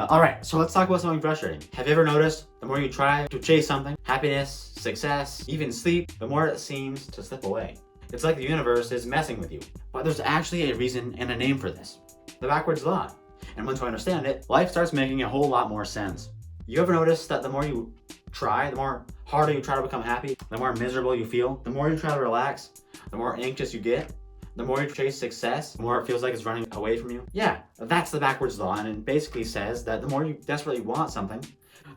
Alright, so let's talk about something frustrating. Have you ever noticed the more you try to chase something, happiness, success, even sleep, the more it seems to slip away? It's like the universe is messing with you. But there's actually a reason and a name for this. The backwards law. And once you understand it, life starts making a whole lot more sense. You ever notice that the more you try, the more harder you try to become happy, the more miserable you feel, the more you try to relax, the more anxious you get, the more you chase success, the more it feels like it's running away from you? Yeah, that's the backwards law, and it basically says that the more you desperately want something,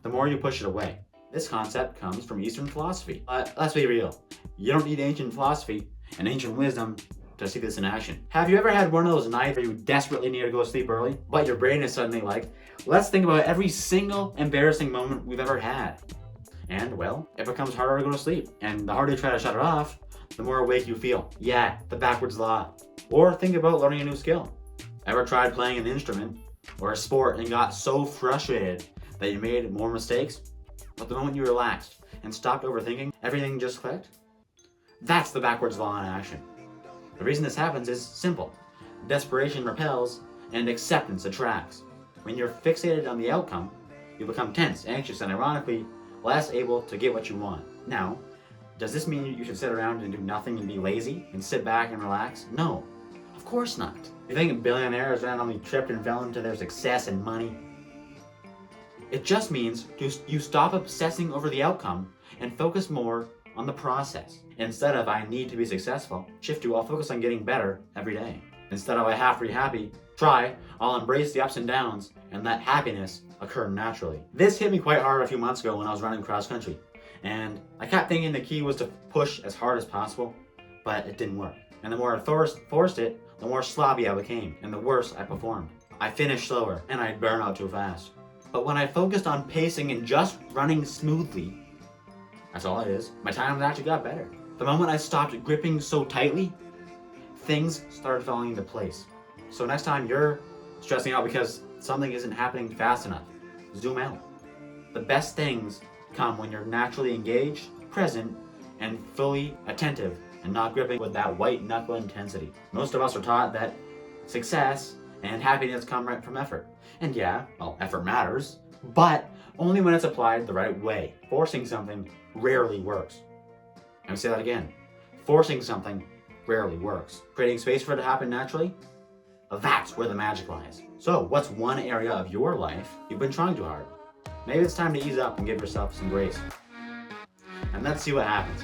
the more you push it away. This concept comes from Eastern philosophy. Let's be real. You don't need ancient philosophy and ancient wisdom to see this in action. Have you ever had one of those nights where you desperately need to go to sleep early, but your brain is suddenly like, let's think about every single embarrassing moment we've ever had? And, well, it becomes harder to go to sleep. And the harder you try to shut it off, the more awake you feel. Yeah, the backwards law. Or think about learning a new skill. Ever tried playing an instrument or a sport and got so frustrated that you made more mistakes? But the moment you relaxed and stopped overthinking, everything just clicked? That's the backwards law in action. The reason this happens is simple. Desperation repels and acceptance attracts. When you're fixated on the outcome, you become tense, anxious, and ironically, less able to get what you want. Now, does this mean you should sit around and do nothing and be lazy and sit back and relax? No, of course not. You think billionaires randomly tripped and fell into their success and money? It just means you stop obsessing over the outcome and focus more on the process. Instead of I need to be successful, shift to I'll focus on getting better every day. Instead of I have to be happy, try I'll embrace the ups and downs and let happiness occur naturally. This hit me quite hard a few months ago when I was running cross country. And I kept thinking the key was to push as hard as possible, but it didn't work. And the more I forced it, the more sloppy I became, and the worse I performed. I finished slower, and I'd burn out too fast. But when I focused on pacing and just running smoothly, that's all it is, my times actually got better. The moment I stopped gripping so tightly, things started falling into place. So next time you're stressing out because something isn't happening fast enough, zoom out. The best things come when you're naturally engaged, present, and fully attentive and not gripping with that white knuckle intensity. Most of us are taught that success and happiness come right from effort. And yeah, well, effort matters, but only when it's applied the right way. Forcing something rarely works. Let me say that again. Forcing something rarely works. Creating space for it to happen naturally, that's where the magic lies. So, what's one area of your life you've been trying too hard? Maybe it's time to ease up and give yourself some grace. And let's see what happens.